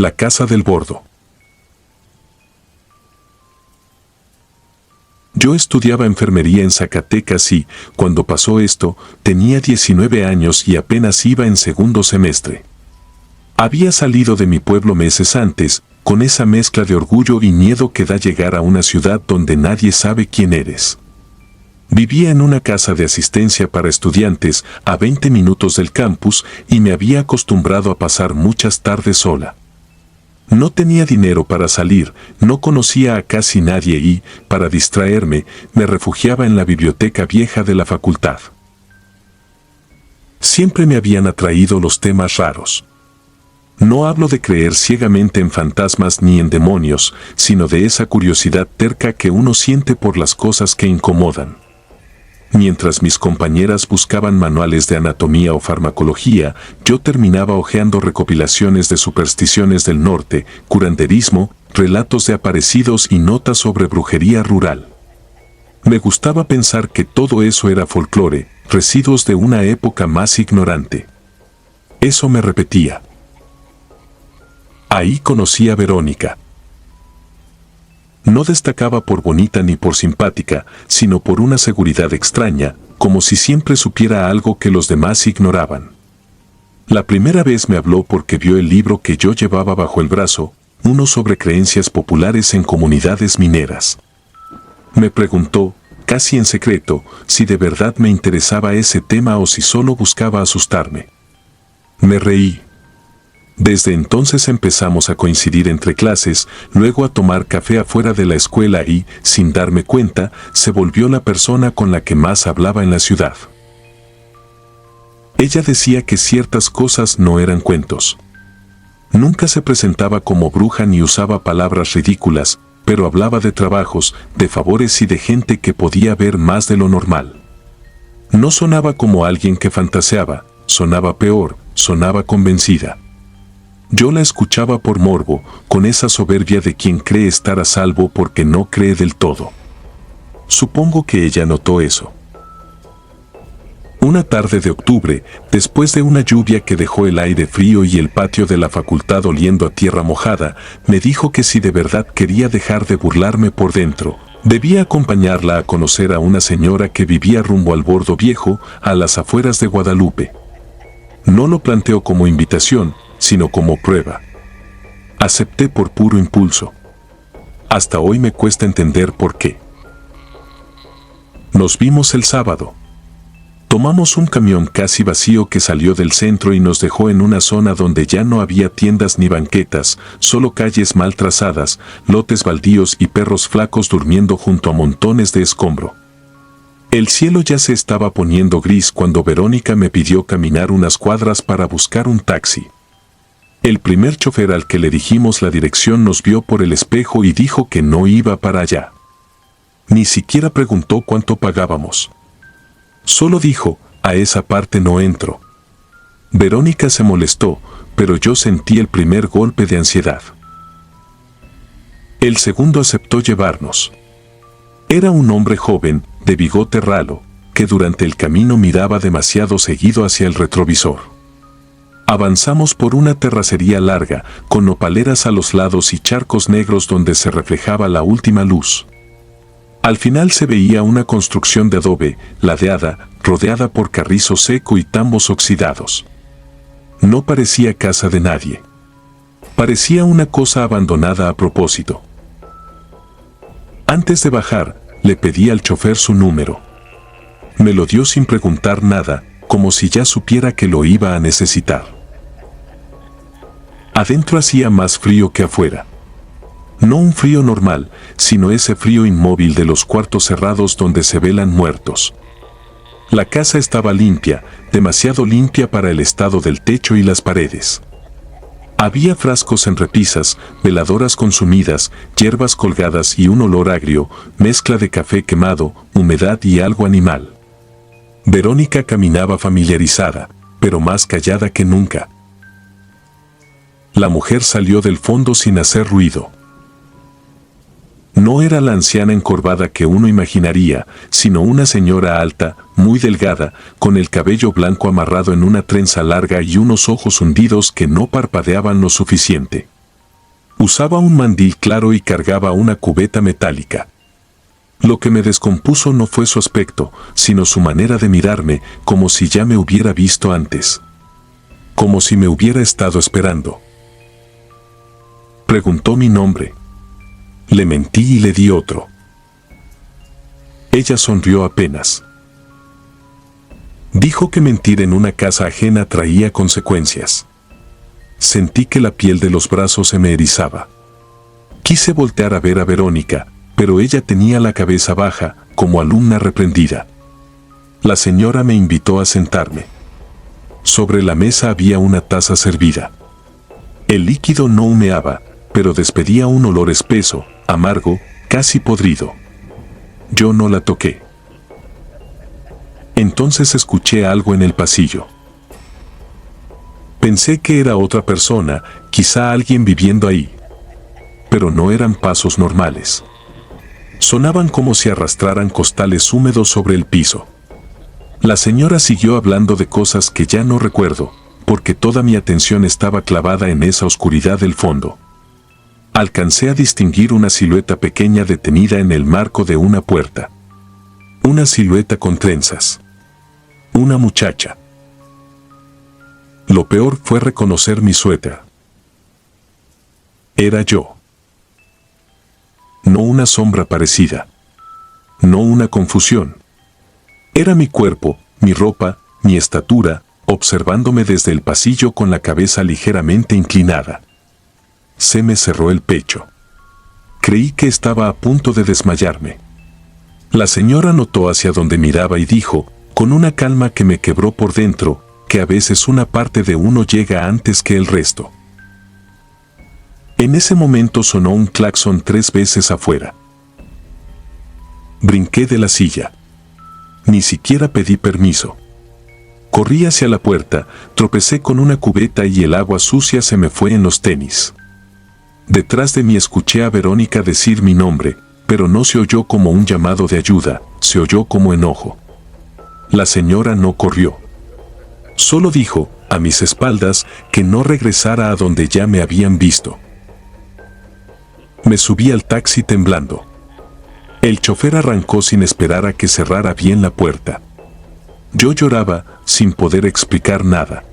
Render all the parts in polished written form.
La casa del bordo. Yo estudiaba enfermería en Zacatecas y, cuando pasó esto, tenía 19 años y apenas iba en segundo semestre. Había salido de mi pueblo meses antes, con esa mezcla de orgullo y miedo que da llegar a una ciudad donde nadie sabe quién eres. Vivía en una casa de asistencia para estudiantes a 20 minutos del campus y me había acostumbrado a pasar muchas tardes sola. No tenía dinero para salir, no conocía a casi nadie y, para distraerme, me refugiaba en la biblioteca vieja de la facultad. Siempre me habían atraído los temas raros. No hablo de creer ciegamente en fantasmas ni en demonios, sino de esa curiosidad terca que uno siente por las cosas que incomodan. Mientras mis compañeras buscaban manuales de anatomía o farmacología, yo terminaba hojeando recopilaciones de supersticiones del norte, curanderismo, relatos de aparecidos y notas sobre brujería rural. Me gustaba pensar que todo eso era folclore, residuos de una época más ignorante. Eso me repetía. Ahí conocí a Verónica. No destacaba por bonita ni por simpática, sino por una seguridad extraña, como si siempre supiera algo que los demás ignoraban. La primera vez me habló porque vio el libro que yo llevaba bajo el brazo, uno sobre creencias populares en comunidades mineras. Me preguntó, casi en secreto, si de verdad me interesaba ese tema o si solo buscaba asustarme. Me reí. Desde entonces empezamos a coincidir entre clases, luego a tomar café afuera de la escuela y, sin darme cuenta, se volvió la persona con la que más hablaba en la ciudad. Ella decía que ciertas cosas no eran cuentos. Nunca se presentaba como bruja ni usaba palabras ridículas, pero hablaba de trabajos, de favores y de gente que podía ver más de lo normal. No sonaba como alguien que fantaseaba, sonaba peor, sonaba convencida. Yo la escuchaba por morbo, con esa soberbia de quien cree estar a salvo porque no cree del todo. Supongo que ella notó eso. Una tarde de octubre, después de una lluvia que dejó el aire frío y el patio de la facultad oliendo a tierra mojada, me dijo que si de verdad quería dejar de burlarme por dentro, debía acompañarla a conocer a una señora que vivía rumbo al Bordo Viejo, a las afueras de Guadalupe. No lo planteó como invitación, sino como prueba. Acepté por puro impulso. Hasta hoy me cuesta entender por qué. Nos vimos el sábado. Tomamos un camión casi vacío que salió del centro y nos dejó en una zona donde ya no había tiendas ni banquetas, solo calles mal trazadas, lotes baldíos y perros flacos durmiendo junto a montones de escombro. El cielo ya se estaba poniendo gris cuando Verónica me pidió caminar unas cuadras para buscar un taxi. El primer chofer al que le dijimos la dirección nos vio por el espejo y dijo que no iba para allá. Ni siquiera preguntó cuánto pagábamos. Solo dijo, a esa parte no entro. Verónica se molestó, pero yo sentí el primer golpe de ansiedad. El segundo aceptó llevarnos. Era un hombre joven, de bigote ralo, que durante el camino miraba demasiado seguido hacia el retrovisor. Avanzamos por una terracería larga, con nopaleras a los lados y charcos negros donde se reflejaba la última luz. Al final se veía una construcción de adobe, ladeada, rodeada por carrizo seco y tambos oxidados. No parecía casa de nadie. Parecía una cosa abandonada a propósito. Antes de bajar, le pedí al chofer su número. Me lo dio sin preguntar nada, como si ya supiera que lo iba a necesitar. Adentro hacía más frío que afuera. No un frío normal, sino ese frío inmóvil de los cuartos cerrados donde se velan muertos. La casa estaba limpia, demasiado limpia para el estado del techo y las paredes. Había frascos en repisas, veladoras consumidas, hierbas colgadas y un olor agrio, mezcla de café quemado, humedad y algo animal. Verónica caminaba familiarizada, pero más callada que nunca. La mujer salió del fondo sin hacer ruido. No era la anciana encorvada que uno imaginaría, sino una señora alta, muy delgada, con el cabello blanco amarrado en una trenza larga y unos ojos hundidos que no parpadeaban lo suficiente. Usaba un mandil claro y cargaba una cubeta metálica. Lo que me descompuso no fue su aspecto, sino su manera de mirarme, como si ya me hubiera visto antes. Como si me hubiera estado esperando. Preguntó mi nombre. Le mentí y le di otro. Ella sonrió apenas. Dijo que mentir en una casa ajena traía consecuencias. Sentí que la piel de los brazos se me erizaba. Quise voltear a ver a Verónica, pero ella tenía la cabeza baja, como alumna reprendida. La señora me invitó a sentarme. Sobre la mesa había una taza servida. El líquido no humeaba, pero despedía un olor espeso, amargo, casi podrido. Yo no la toqué. Entonces escuché algo en el pasillo. Pensé que era otra persona, quizá alguien viviendo ahí. Pero no eran pasos normales. Sonaban como si arrastraran costales húmedos sobre el piso. La señora siguió hablando de cosas que ya no recuerdo, porque toda mi atención estaba clavada en esa oscuridad del fondo. Alcancé a distinguir una silueta pequeña detenida en el marco de una puerta. Una silueta con trenzas. Una muchacha. Lo peor fue reconocer mi suéter. Era yo. No una sombra parecida. No una confusión. Era mi cuerpo, mi ropa, mi estatura, observándome desde el pasillo con la cabeza ligeramente inclinada. Se me cerró el pecho. Creí que estaba a punto de desmayarme. La señora notó hacia donde miraba y dijo, con una calma que me quebró por dentro, que a veces una parte de uno llega antes que el resto. En ese momento sonó un claxon 3 veces afuera. Brinqué de la silla. Ni siquiera pedí permiso. Corrí hacia la puerta, tropecé con una cubeta y el agua sucia se me fue en los tenis. Detrás de mí escuché a Verónica decir mi nombre, pero no se oyó como un llamado de ayuda, se oyó como enojo. La señora no corrió. Solo dijo, a mis espaldas, que no regresara a donde ya me habían visto. Me subí al taxi temblando. El chofer arrancó sin esperar a que cerrara bien la puerta. Yo lloraba, sin poder explicar nada.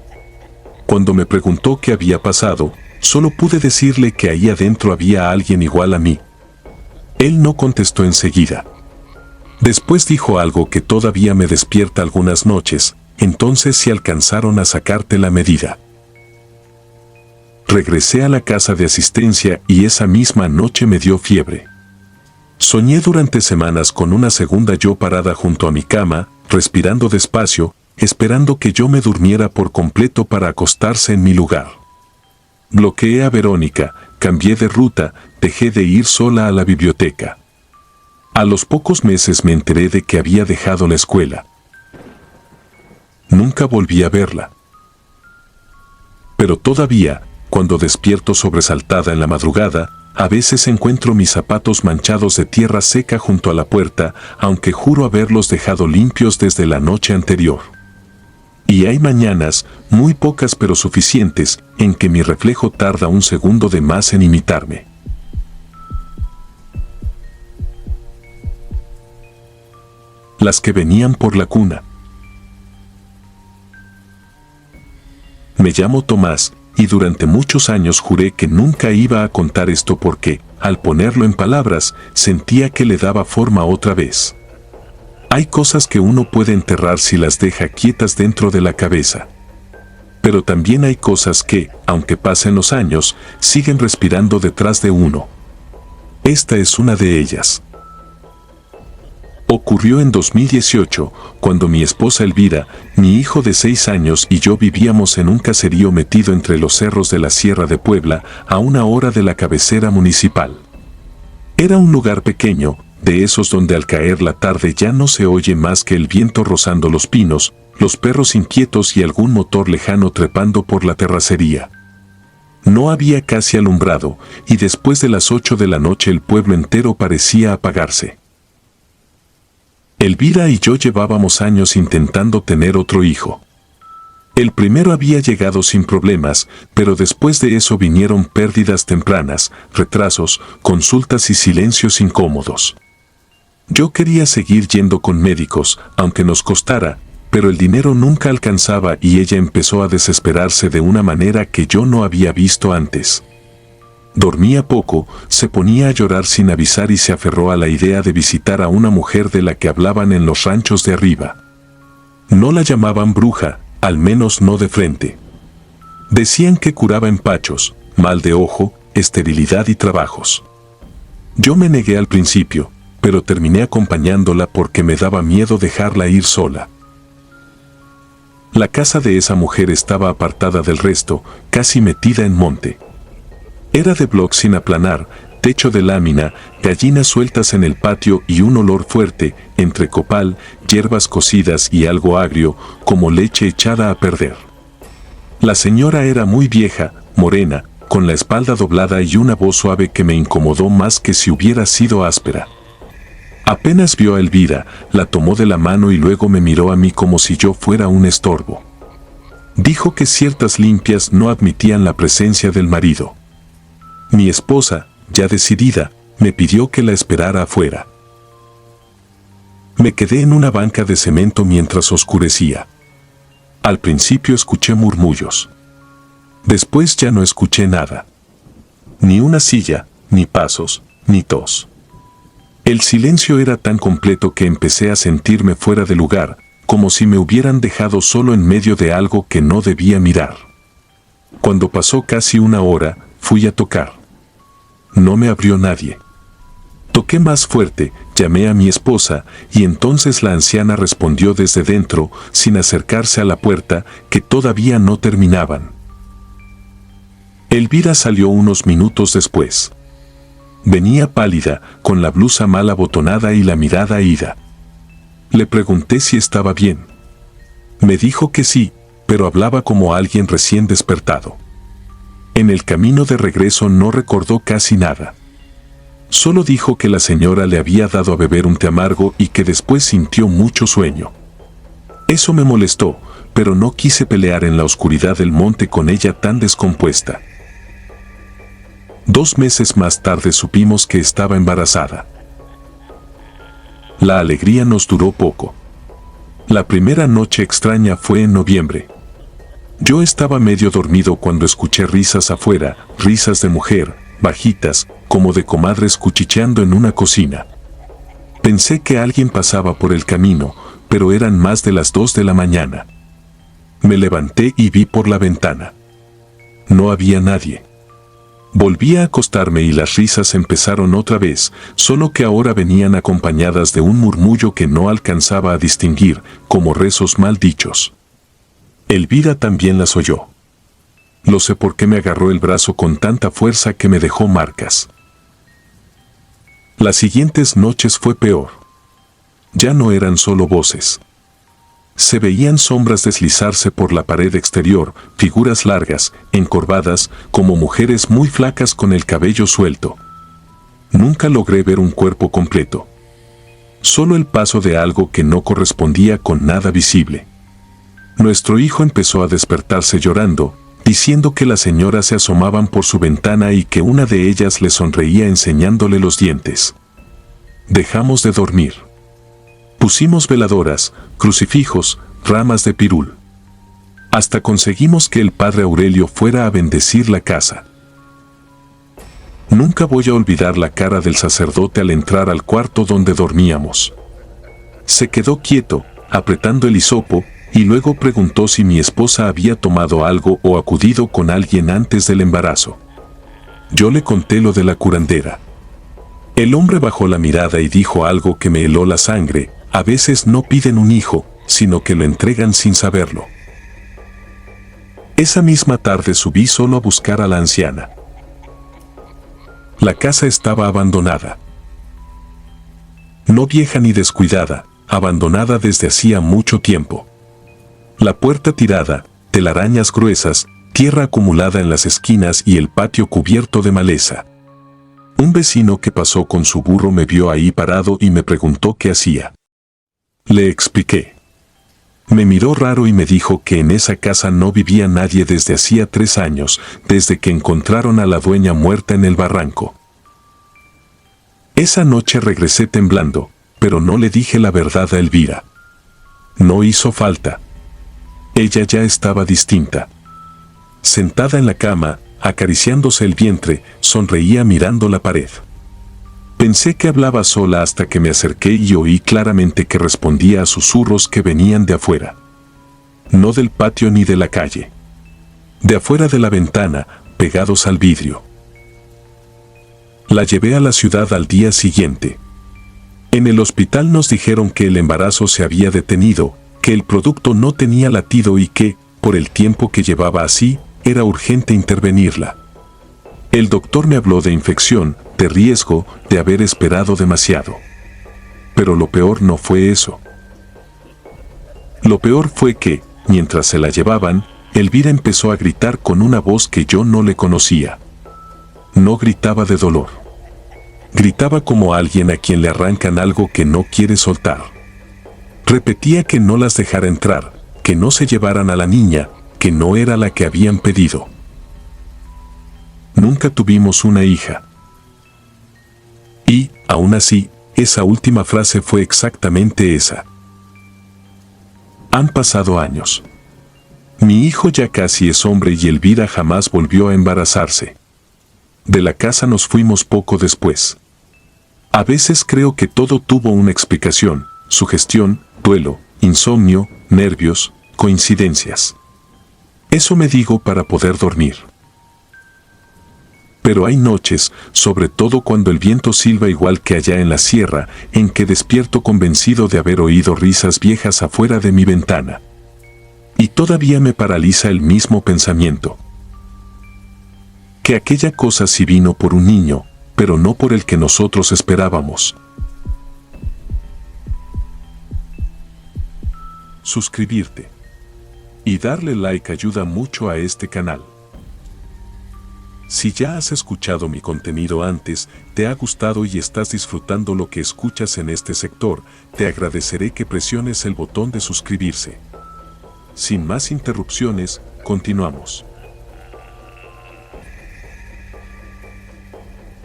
Cuando me preguntó qué había pasado, solo pude decirle que ahí adentro había alguien igual a mí. Él no contestó enseguida. Después dijo algo que todavía me despierta algunas noches, entonces se alcanzaron a sacarte la medida. Regresé a la casa de asistencia y esa misma noche me dio fiebre. Soñé durante semanas con una segunda yo parada junto a mi cama, respirando despacio, esperando que yo me durmiera por completo para acostarse en mi lugar. Bloqueé a Verónica, cambié de ruta, dejé de ir sola a la biblioteca. A los pocos meses me enteré de que había dejado la escuela. Nunca volví a verla. Pero todavía, cuando despierto sobresaltada en la madrugada, a veces encuentro mis zapatos manchados de tierra seca junto a la puerta, aunque juro haberlos dejado limpios desde la noche anterior. Y hay mañanas, muy pocas pero suficientes, en que mi reflejo tarda un segundo de más en imitarme. Las que venían por la cuna. Me llamo Tomás, y durante muchos años juré que nunca iba a contar esto porque, al ponerlo en palabras, sentía que le daba forma otra vez. Hay cosas que uno puede enterrar si las deja quietas dentro de la cabeza. Pero también hay cosas que, aunque pasen los años, siguen respirando detrás de uno. Esta es una de ellas. Ocurrió en 2018, cuando mi esposa Elvira, mi hijo de 6 años y yo vivíamos en un caserío metido entre los cerros de la Sierra de Puebla, a 1 hora de la cabecera municipal. Era un lugar pequeño, de esos donde al caer la tarde ya no se oye más que el viento rozando los pinos, los perros inquietos y algún motor lejano trepando por la terracería. No había casi alumbrado, y después de las 8 de la noche el pueblo entero parecía apagarse. Elvira y yo llevábamos años intentando tener otro hijo. El primero había llegado sin problemas, pero después de eso vinieron pérdidas tempranas, retrasos, consultas y silencios incómodos. Yo quería seguir yendo con médicos, aunque nos costara, pero el dinero nunca alcanzaba y ella empezó a desesperarse de una manera que yo no había visto antes. Dormía poco, se ponía a llorar sin avisar y se aferró a la idea de visitar a una mujer de la que hablaban en los ranchos de arriba. No la llamaban bruja, al menos no de frente. Decían que curaba empachos, mal de ojo, esterilidad y trabajos. Yo me negué al principio, pero terminé acompañándola porque me daba miedo dejarla ir sola. La casa de esa mujer estaba apartada del resto, casi metida en monte. Era de bloc sin aplanar, techo de lámina, gallinas sueltas en el patio y un olor fuerte, entre copal, hierbas cocidas y algo agrio, como leche echada a perder. La señora era muy vieja, morena, con la espalda doblada y una voz suave que me incomodó más que si hubiera sido áspera. Apenas vio a Elvira, la tomó de la mano y luego me miró a mí como si yo fuera un estorbo. Dijo que ciertas limpias no admitían la presencia del marido. Mi esposa, ya decidida, me pidió que la esperara afuera. Me quedé en una banca de cemento mientras oscurecía. Al principio escuché murmullos. Después ya no escuché nada. Ni una silla, ni pasos, ni tos. El silencio era tan completo que empecé a sentirme fuera de lugar, como si me hubieran dejado solo en medio de algo que no debía mirar. Cuando pasó casi una hora, fui a tocar. No me abrió nadie. Toqué más fuerte, llamé a mi esposa, y entonces la anciana respondió desde dentro, sin acercarse a la puerta, que todavía no terminaban. Elvira salió unos minutos después. Venía pálida, con la blusa mal abotonada y la mirada ida. Le pregunté si estaba bien. Me dijo que sí, pero hablaba como alguien recién despertado. En el camino de regreso no recordó casi nada. Solo dijo que la señora le había dado a beber un té amargo y que después sintió mucho sueño. Eso me molestó, pero no quise pelear en la oscuridad del monte con ella tan descompuesta. 2 meses más tarde supimos que estaba embarazada. La alegría nos duró poco. La primera noche extraña fue en noviembre. Yo estaba medio dormido cuando escuché risas afuera, risas de mujer, bajitas, como de comadres cuchicheando en una cocina. Pensé que alguien pasaba por el camino, pero eran más de las 2 de la mañana. Me levanté y vi por la ventana. No había nadie. Volví a acostarme y las risas empezaron otra vez, solo que ahora venían acompañadas de un murmullo que no alcanzaba a distinguir, como rezos mal dichos. Elvira también las oyó. No sé por qué me agarró el brazo con tanta fuerza que me dejó marcas. Las siguientes noches fue peor. Ya no eran solo voces. Se veían sombras deslizarse por la pared exterior, figuras largas, encorvadas, como mujeres muy flacas con el cabello suelto. Nunca logré ver un cuerpo completo. Solo el paso de algo que no correspondía con nada visible. Nuestro hijo empezó a despertarse llorando, diciendo que las señoras se asomaban por su ventana y que una de ellas le sonreía enseñándole los dientes. Dejamos de dormir. Pusimos veladoras, crucifijos, ramas de pirul. Hasta conseguimos que el padre Aurelio fuera a bendecir la casa. Nunca voy a olvidar la cara del sacerdote al entrar al cuarto donde dormíamos. Se quedó quieto, apretando el hisopo, y luego preguntó si mi esposa había tomado algo o acudido con alguien antes del embarazo. Yo le conté lo de la curandera. El hombre bajó la mirada y dijo algo que me heló la sangre: a veces no piden un hijo, sino que lo entregan sin saberlo. Esa misma tarde subí solo a buscar a la anciana. La casa estaba abandonada. No vieja ni descuidada, abandonada desde hacía mucho tiempo. La puerta tirada, telarañas gruesas, tierra acumulada en las esquinas y el patio cubierto de maleza. Un vecino que pasó con su burro me vio ahí parado y me preguntó qué hacía. Le expliqué. Me miró raro y me dijo que en esa casa no vivía nadie desde hacía 3 años, desde que encontraron a la dueña muerta en el barranco. Esa noche regresé temblando, pero no le dije la verdad a Elvira. No hizo falta. Ella ya estaba distinta. Sentada en la cama, acariciándose el vientre, sonreía mirando la pared. Pensé que hablaba sola hasta que me acerqué y oí claramente que respondía a susurros que venían de afuera. No del patio ni de la calle. De afuera de la ventana, pegados al vidrio. La llevé a la ciudad al día siguiente. En el hospital nos dijeron que el embarazo se había detenido, que el producto no tenía latido y que, por el tiempo que llevaba así, era urgente intervenirla. El doctor me habló de infección, de riesgo, de haber esperado demasiado. Pero lo peor no fue eso. Lo peor fue que, mientras se la llevaban, Elvira empezó a gritar con una voz que yo no le conocía. No gritaba de dolor. Gritaba como alguien a quien le arrancan algo que no quiere soltar. Repetía que no las dejara entrar, que no se llevaran a la niña, que no era la que habían pedido. Nunca tuvimos una hija. Y, aún así, esa última frase fue exactamente esa. Han pasado años. Mi hijo ya casi es hombre y Elvira jamás volvió a embarazarse. De la casa nos fuimos poco después. A veces creo que todo tuvo una explicación, sugestión, duelo, insomnio, nervios, coincidencias. Eso me digo para poder dormir. Pero hay noches, sobre todo cuando el viento silba igual que allá en la sierra, en que despierto convencido de haber oído risas viejas afuera de mi ventana. Y todavía me paraliza el mismo pensamiento. Que aquella cosa sí vino por un niño, pero no por el que nosotros esperábamos. Suscribirte y darle like ayuda mucho a este canal. Si ya has escuchado mi contenido antes, te ha gustado y estás disfrutando lo que escuchas en este sector, te agradeceré que presiones el botón de suscribirse. Sin más interrupciones, continuamos.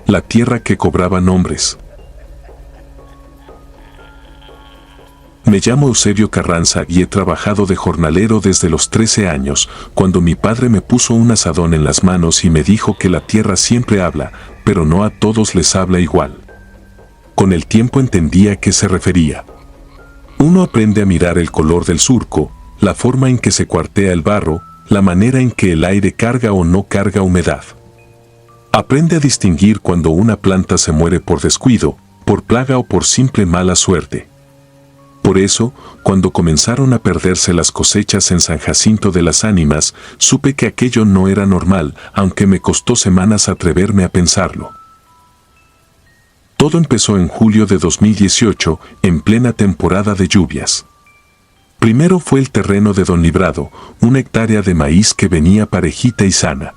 La tierra que cobraba nombres. Me llamo Eusebio Carranza y he trabajado de jornalero desde los 13 años, cuando mi padre me puso un azadón en las manos y me dijo que la tierra siempre habla, pero no a todos les habla igual. Con el tiempo entendí a qué se refería. Uno aprende a mirar el color del surco, la forma en que se cuartea el barro, la manera en que el aire carga o no carga humedad. Aprende a distinguir cuando una planta se muere por descuido, por plaga o por simple mala suerte. Por eso, cuando comenzaron a perderse las cosechas en San Jacinto de las Ánimas, supe que aquello no era normal, aunque me costó semanas atreverme a pensarlo. Todo empezó en julio de 2018, en plena temporada de lluvias. Primero fue el terreno de Don Librado, 1 hectárea de maíz que venía parejita y sana.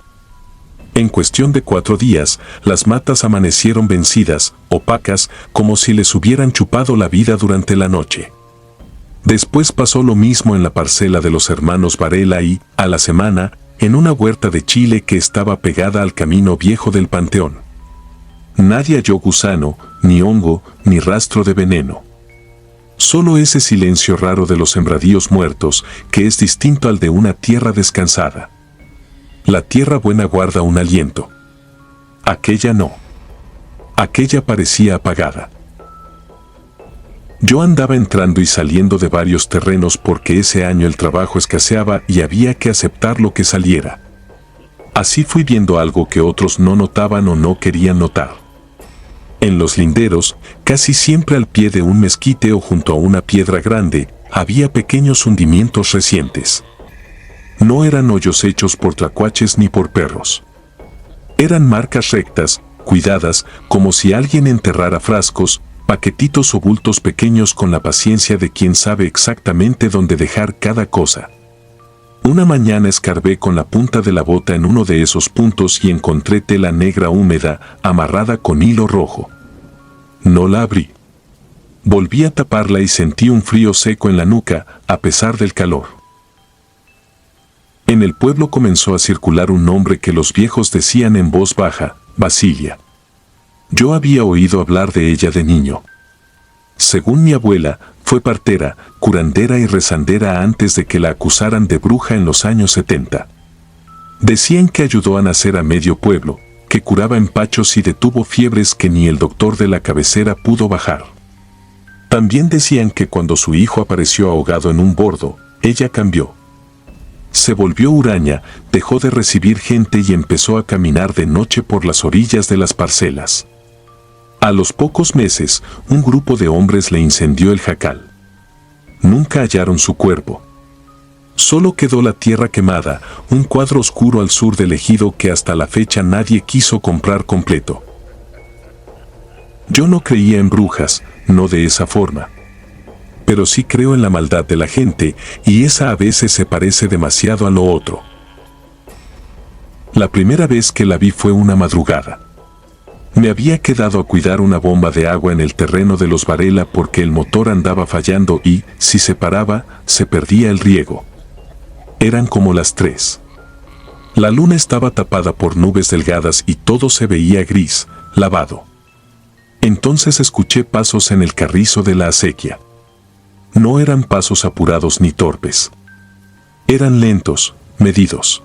En cuestión de 4 días, las matas amanecieron vencidas, opacas, como si les hubieran chupado la vida durante la noche. Después pasó lo mismo en la parcela de los hermanos Varela y, a la semana, en una huerta de chile que estaba pegada al camino viejo del Panteón. Nadie halló gusano, ni hongo, ni rastro de veneno. Solo ese silencio raro de los sembradíos muertos, que es distinto al de una tierra descansada. La tierra buena guarda un aliento. Aquella no. Aquella parecía apagada. Yo andaba entrando y saliendo de varios terrenos porque ese año el trabajo escaseaba y había que aceptar lo que saliera. Así fui viendo algo que otros no notaban o no querían notar. En los linderos, casi siempre al pie de un mezquite o junto a una piedra grande, había pequeños hundimientos recientes. No eran hoyos hechos por tlacuaches ni por perros. Eran marcas rectas, cuidadas, como si alguien enterrara frascos, paquetitos o bultos pequeños con la paciencia de quien sabe exactamente dónde dejar cada cosa. Una mañana escarbé con la punta de la bota en uno de esos puntos y encontré tela negra húmeda, amarrada con hilo rojo. No la abrí. Volví a taparla y sentí un frío seco en la nuca, a pesar del calor. En el pueblo comenzó a circular un nombre que los viejos decían en voz baja, Basilia. Yo había oído hablar de ella de niño. Según mi abuela, fue partera, curandera y rezandera antes de que la acusaran de bruja en los años 70. Decían que ayudó a nacer a medio pueblo, que curaba empachos y detuvo fiebres que ni el doctor de la cabecera pudo bajar. También decían que cuando su hijo apareció ahogado en un bordo, ella cambió. Se volvió huraña, dejó de recibir gente y empezó a caminar de noche por las orillas de las parcelas. A los pocos meses, un grupo de hombres le incendió el jacal. Nunca hallaron su cuerpo. Solo quedó la tierra quemada, un cuadro oscuro al sur del ejido que hasta la fecha nadie quiso comprar completo. Yo no creía en brujas, no de esa forma. Pero sí creo en la maldad de la gente, y esa a veces se parece demasiado a lo otro. La primera vez que la vi fue una madrugada. Me había quedado a cuidar una bomba de agua en el terreno de los Varela porque el motor andaba fallando y, si se paraba, se perdía el riego. Eran como las 3. La luna estaba tapada por nubes delgadas y todo se veía gris, lavado. Entonces escuché pasos en el carrizo de la acequia. No eran pasos apurados ni torpes. Eran lentos, medidos.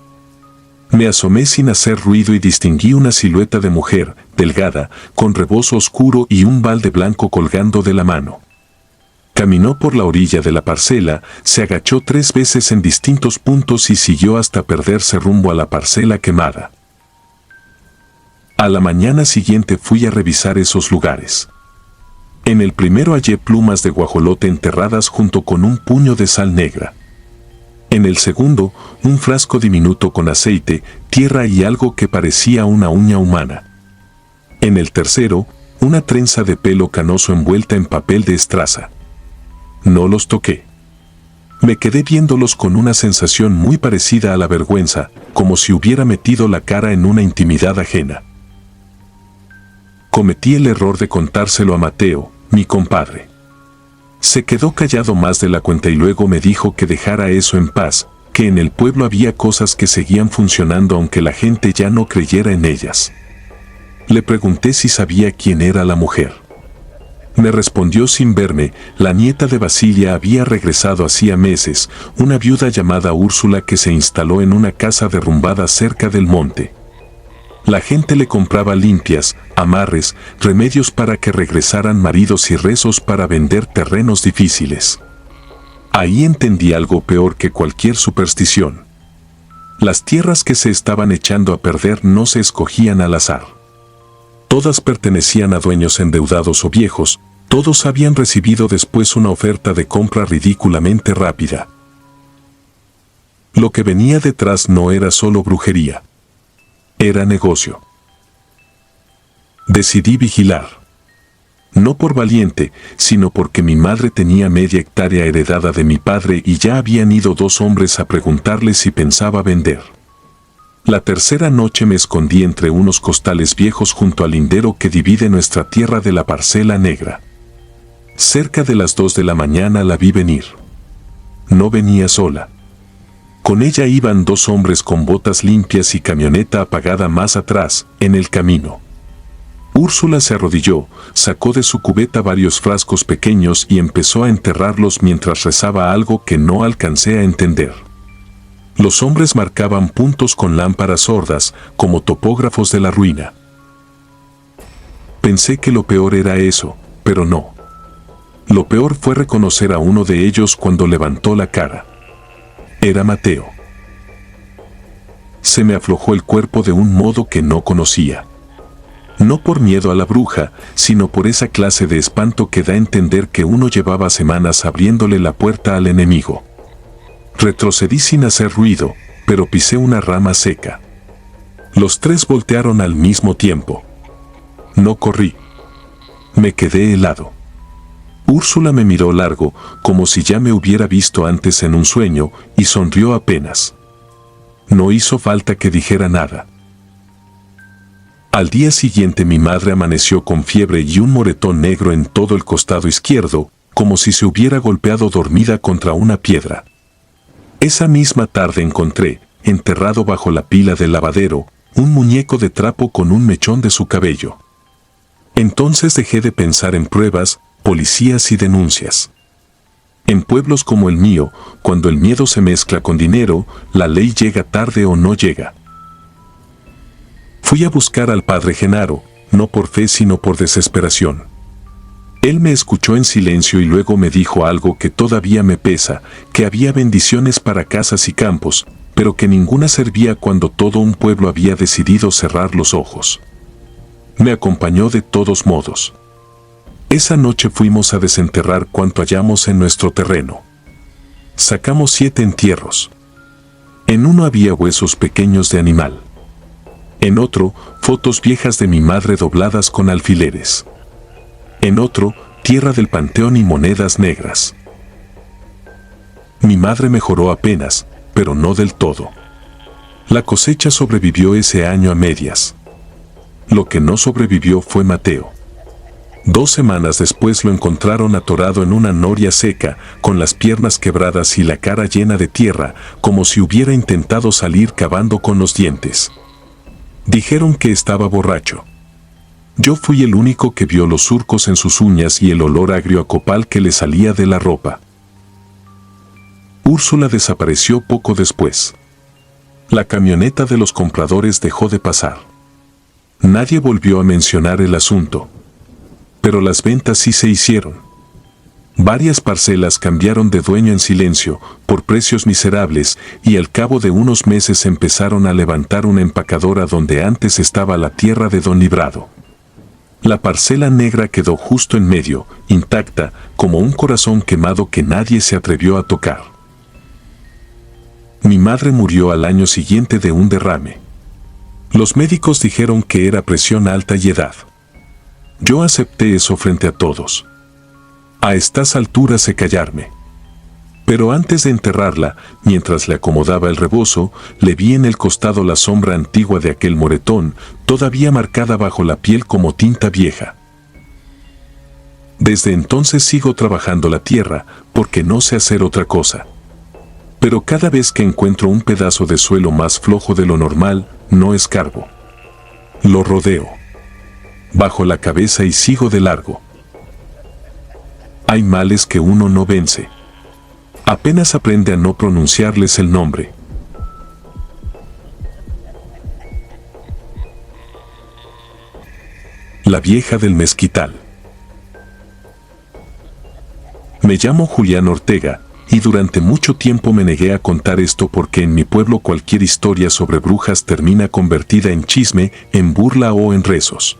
Me asomé sin hacer ruido y distinguí una silueta de mujer, delgada, con rebozo oscuro y un balde blanco colgando de la mano. Caminó por la orilla de la parcela, se agachó 3 veces en distintos puntos y siguió hasta perderse rumbo a la parcela quemada. A la mañana siguiente fui a revisar esos lugares. En el primero hallé plumas de guajolote enterradas junto con un puño de sal negra. En el segundo, un frasco diminuto con aceite, tierra y algo que parecía una uña humana. En el tercero, una trenza de pelo canoso envuelta en papel de estraza. No los toqué. Me quedé viéndolos con una sensación muy parecida a la vergüenza, como si hubiera metido la cara en una intimidad ajena. Cometí el error de contárselo a Mateo, mi compadre. Se quedó callado más de la cuenta y luego me dijo que dejara eso en paz, que en el pueblo había cosas que seguían funcionando aunque la gente ya no creyera en ellas. Le pregunté si sabía quién era la mujer. Me respondió sin verme, la nieta de Basilia había regresado hacía meses, una viuda llamada Úrsula que se instaló en una casa derrumbada cerca del monte. La gente le compraba limpias, amarres, remedios para que regresaran maridos y rezos para vender terrenos difíciles. Ahí entendí algo peor que cualquier superstición. Las tierras que se estaban echando a perder no se escogían al azar. Todas pertenecían a dueños endeudados o viejos, todos habían recibido después una oferta de compra ridículamente rápida. Lo que venía detrás no era solo brujería. Era negocio. Decidí vigilar. No por valiente, sino porque mi madre tenía media hectárea heredada de mi padre y ya habían ido 2 hombres a preguntarle si pensaba vender. La tercera noche me escondí entre unos costales viejos junto al lindero que divide nuestra tierra de la parcela negra. Cerca de las 2 de la mañana la vi venir. No venía sola. Con ella iban 2 hombres con botas limpias y camioneta apagada más atrás, en el camino. Úrsula se arrodilló, sacó de su cubeta varios frascos pequeños y empezó a enterrarlos mientras rezaba algo que no alcancé a entender. Los hombres marcaban puntos con lámparas sordas, como topógrafos de la ruina. Pensé que lo peor era eso, pero no. Lo peor fue reconocer a uno de ellos cuando levantó la cara. Era Mateo. Se me aflojó el cuerpo de un modo que no conocía. No por miedo a la bruja, sino por esa clase de espanto que da a entender que uno llevaba semanas abriéndole la puerta al enemigo. Retrocedí sin hacer ruido, pero pisé una rama seca. Los 3 voltearon al mismo tiempo. No corrí. Me quedé helado. Úrsula me miró largo, como si ya me hubiera visto antes en un sueño, y sonrió apenas. No hizo falta que dijera nada. Al día siguiente mi madre amaneció con fiebre y un moretón negro en todo el costado izquierdo, como si se hubiera golpeado dormida contra una piedra. Esa misma tarde encontré, enterrado bajo la pila del lavadero, un muñeco de trapo con un mechón de su cabello. Entonces dejé de pensar en pruebas, policías y denuncias. En pueblos como el mío, cuando el miedo se mezcla con dinero, la ley llega tarde o no llega. Fui a buscar al padre Genaro, no por fe sino por desesperación. Él me escuchó en silencio y luego me dijo algo que todavía me pesa, que había bendiciones para casas y campos, pero que ninguna servía cuando todo un pueblo había decidido cerrar los ojos. Me acompañó de todos modos. Esa noche fuimos a desenterrar cuanto hallamos en nuestro terreno. Sacamos 7 entierros. En uno había huesos pequeños de animal. En otro, fotos viejas de mi madre dobladas con alfileres. En otro, tierra del panteón y monedas negras. Mi madre mejoró apenas, pero no del todo. La cosecha sobrevivió ese año a medias. Lo que no sobrevivió fue Mateo. 2 semanas después lo encontraron atorado en una noria seca, con las piernas quebradas y la cara llena de tierra, como si hubiera intentado salir cavando con los dientes. Dijeron que estaba borracho. Yo fui el único que vio los surcos en sus uñas y el olor agrio a copal que le salía de la ropa. Úrsula desapareció poco después. La camioneta de los compradores dejó de pasar. Nadie volvió a mencionar el asunto. Pero las ventas sí se hicieron. Varias parcelas cambiaron de dueño en silencio, por precios miserables, y al cabo de unos meses empezaron a levantar una empacadora donde antes estaba la tierra de Don Librado. La parcela negra quedó justo en medio, intacta, como un corazón quemado que nadie se atrevió a tocar. Mi madre murió al año siguiente de un derrame. Los médicos dijeron que era presión alta y edad. Yo acepté eso frente a todos. A estas alturas sé callarme. Pero antes de enterrarla, mientras le acomodaba el rebozo, le vi en el costado la sombra antigua de aquel moretón, todavía marcada bajo la piel como tinta vieja. Desde entonces sigo trabajando la tierra, porque no sé hacer otra cosa. Pero cada vez que encuentro un pedazo de suelo más flojo de lo normal, no escarbo. Lo rodeo. Bajo la cabeza y sigo de largo. Hay males que uno no vence. Apenas aprende a no pronunciarles el nombre. La vieja del mezquital. Me llamo Julián Ortega, y durante mucho tiempo me negué a contar esto porque en mi pueblo cualquier historia sobre brujas termina convertida en chisme, en burla o en rezos.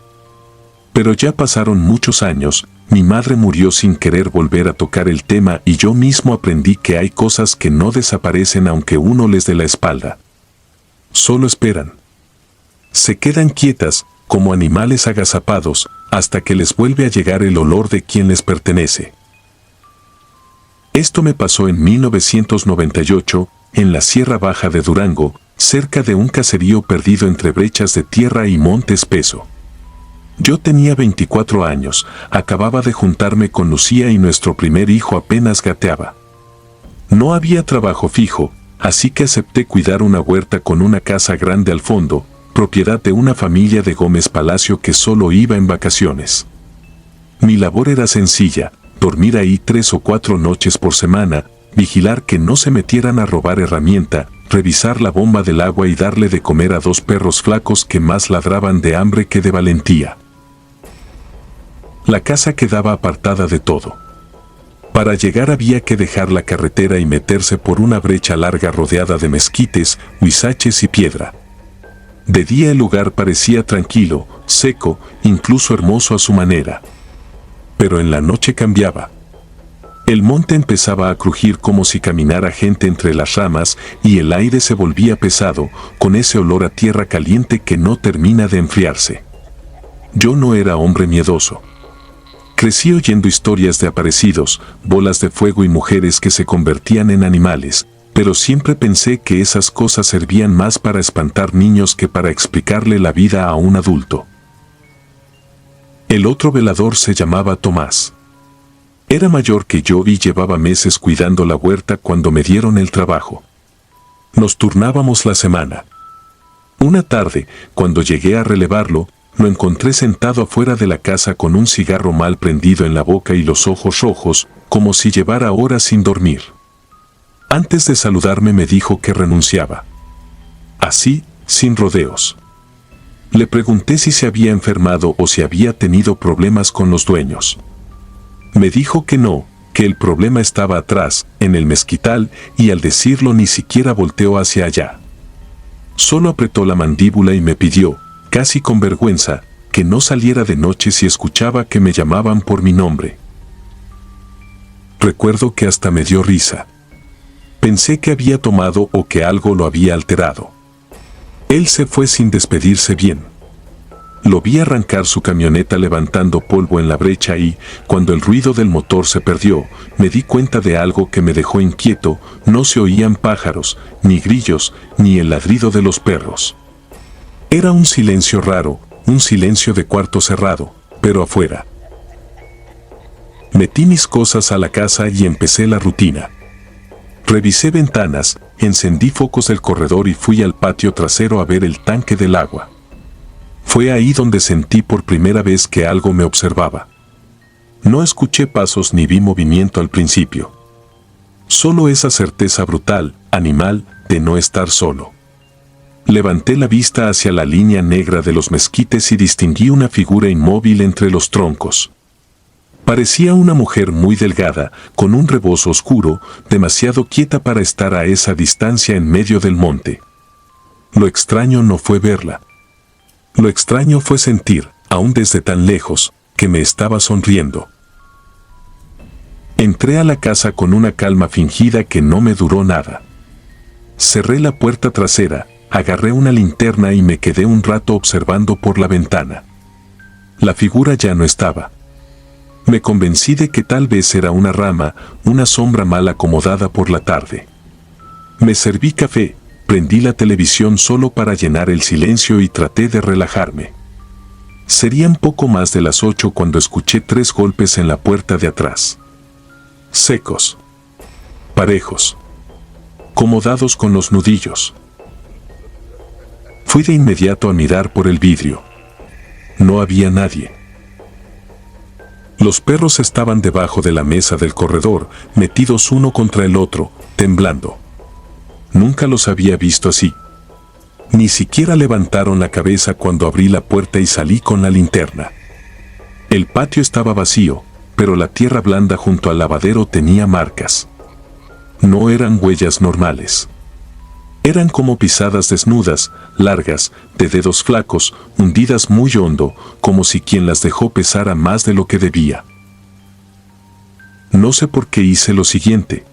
Pero ya pasaron muchos años, mi madre murió sin querer volver a tocar el tema y yo mismo aprendí que hay cosas que no desaparecen aunque uno les dé la espalda. Solo esperan. Se quedan quietas, como animales agazapados, hasta que les vuelve a llegar el olor de quien les pertenece. Esto me pasó en 1998, en la Sierra Baja de Durango, cerca de un caserío perdido entre brechas de tierra y monte espeso. Yo tenía 24 años, acababa de juntarme con Lucía y nuestro primer hijo apenas gateaba. No había trabajo fijo, así que acepté cuidar una huerta con una casa grande al fondo, propiedad de una familia de Gómez Palacio que solo iba en vacaciones. Mi labor era sencilla, dormir ahí 3 o 4 noches por semana, vigilar que no se metieran a robar herramienta, revisar la bomba del agua y darle de comer a 2 perros flacos que más ladraban de hambre que de valentía. La casa quedaba apartada de todo. Para llegar había que dejar la carretera y meterse por una brecha larga rodeada de mezquites, huizaches y piedra. De día el lugar parecía tranquilo, seco, incluso hermoso a su manera. Pero en la noche cambiaba. El monte empezaba a crujir como si caminara gente entre las ramas y el aire se volvía pesado, con ese olor a tierra caliente que no termina de enfriarse. Yo no era hombre miedoso. Crecí oyendo historias de aparecidos, bolas de fuego y mujeres que se convertían en animales, Pero siempre pensé que esas cosas servían más para espantar niños que para explicarle la vida a un adulto. El otro velador se llamaba Tomás. Era mayor que yo y llevaba meses cuidando la huerta cuando me dieron el trabajo. Nos turnábamos la semana. Una tarde, cuando llegué a relevarlo, lo encontré sentado afuera de la casa con un cigarro mal prendido en la boca y los ojos rojos, como si llevara horas sin dormir. Antes de saludarme me dijo que renunciaba. Así, sin rodeos. Le pregunté si se había enfermado o si había tenido problemas con los dueños. Me dijo que no, que el problema estaba atrás, en el mezquital, y al decirlo ni siquiera volteó hacia allá. Solo apretó la mandíbula y me pidió, casi con vergüenza, que no saliera de noche si escuchaba que me llamaban por mi nombre. Recuerdo que hasta me dio risa. Pensé que había tomado o que algo lo había alterado. Él se fue sin despedirse bien. Lo vi arrancar su camioneta levantando polvo en la brecha y, cuando el ruido del motor se perdió, me di cuenta de algo que me dejó inquieto. No se oían pájaros, ni grillos, ni el ladrido de los perros. Era un silencio raro, un silencio de cuarto cerrado, pero afuera. Metí mis cosas a la casa y empecé la rutina. Revisé ventanas, encendí focos del corredor y fui al patio trasero a ver el tanque del agua. Fue ahí donde sentí por primera vez que algo me observaba. No escuché pasos ni vi movimiento al principio. Solo esa certeza brutal, animal, de no estar solo. Levanté la vista hacia la línea negra de los mezquites y distinguí una figura inmóvil entre los troncos. Parecía una mujer muy delgada, con un rebozo oscuro, demasiado quieta para estar a esa distancia en medio del monte. Lo extraño no fue verla. Lo extraño fue sentir, aún desde tan lejos, que me estaba sonriendo. Entré a la casa con una calma fingida que no me duró nada. Cerré la puerta trasera, agarré una linterna y me quedé un rato observando por la ventana. La figura ya no estaba. Me convencí de que tal vez era una rama, una sombra mal acomodada por la tarde. Me serví café, prendí la televisión solo para llenar el silencio y traté de relajarme. Serían poco más de las 8 cuando escuché 3 golpes en la puerta de atrás. Secos. Parejos. Acomodados con los nudillos. Fui de inmediato a mirar por el vidrio. No había nadie. Los perros estaban debajo de la mesa del corredor, metidos uno contra el otro, temblando. Nunca los había visto así. Ni siquiera levantaron la cabeza cuando abrí la puerta y salí con la linterna. El patio estaba vacío, pero la tierra blanda junto al lavadero tenía marcas. No eran huellas normales. Eran como pisadas desnudas, largas, de dedos flacos, hundidas muy hondo, como si quien las dejó pesara más de lo que debía. No sé por qué hice lo siguiente.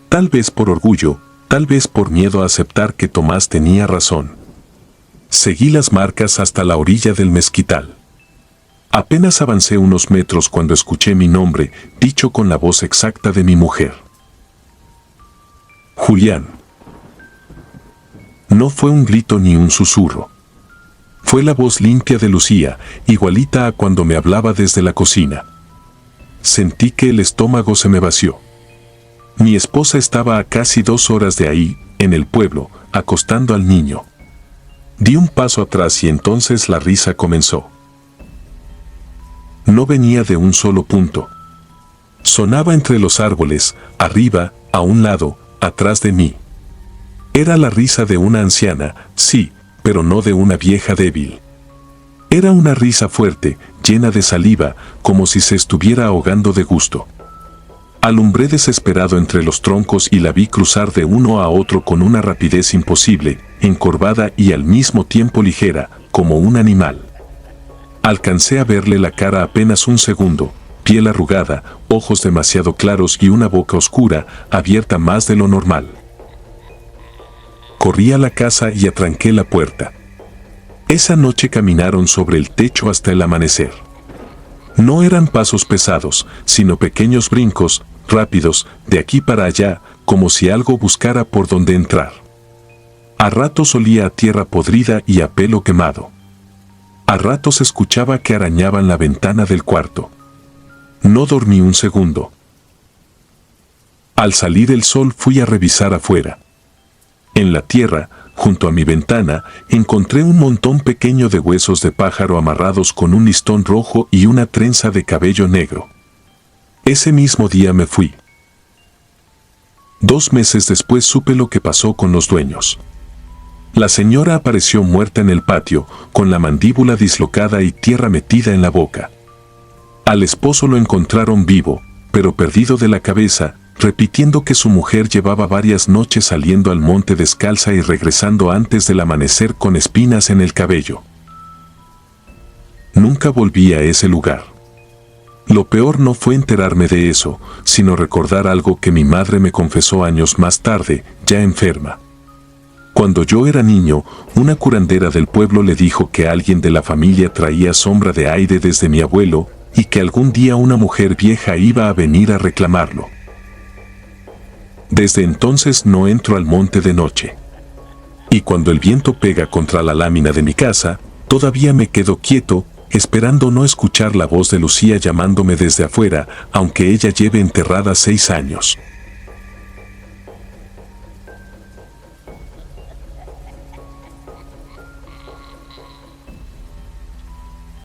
Tal vez por orgullo, tal vez por miedo a aceptar que Tomás tenía razón. Seguí las marcas hasta la orilla del mezquital. Apenas avancé unos metros cuando escuché mi nombre, dicho con la voz exacta de mi mujer. Julián. No fue un grito ni un susurro. Fue la voz limpia de Lucía, igualita a cuando me hablaba desde la cocina. Sentí que el estómago se me vació. Mi esposa estaba a casi 2 horas de ahí, en el pueblo, acostando al niño. Di un paso atrás y entonces la risa comenzó. No venía de un solo punto. Sonaba entre los árboles, arriba, a un lado, atrás de mí. Era la risa de una anciana, sí, pero no de una vieja débil. Era una risa fuerte, llena de saliva, como si se estuviera ahogando de gusto. Alumbré desesperado entre los troncos y la vi cruzar de uno a otro con una rapidez imposible, encorvada y al mismo tiempo ligera, como un animal. Alcancé a verle la cara apenas un segundo, piel arrugada, ojos demasiado claros y una boca oscura, abierta más de lo normal. Corrí a la casa y atranqué la puerta. Esa noche caminaron sobre el techo hasta el amanecer. No eran pasos pesados, sino pequeños brincos, rápidos, de aquí para allá, como si algo buscara por donde entrar. A ratos olía a tierra podrida y a pelo quemado. A ratos escuchaba que arañaban la ventana del cuarto. No dormí un segundo. Al salir el sol fui a revisar afuera. En la tierra, junto a mi ventana, encontré un montón pequeño de huesos de pájaro amarrados con un listón rojo y una trenza de cabello negro. Ese mismo día me fui. 2 meses después supe lo que pasó con los dueños. La señora apareció muerta en el patio, con la mandíbula dislocada y tierra metida en la boca. Al esposo lo encontraron vivo, pero perdido de la cabeza, repitiendo que su mujer llevaba varias noches saliendo al monte descalza y regresando antes del amanecer con espinas en el cabello. Nunca volví a ese lugar. Lo peor no fue enterarme de eso, sino recordar algo que mi madre me confesó años más tarde, ya enferma. Cuando yo era niño, una curandera del pueblo le dijo que alguien de la familia traía sombra de aire desde mi abuelo y que algún día una mujer vieja iba a venir a reclamarlo. Desde entonces no entro al monte de noche. Y cuando el viento pega contra la lámina de mi casa, todavía me quedo quieto, esperando no escuchar la voz de Lucía llamándome desde afuera, aunque ella lleve enterrada 6 años.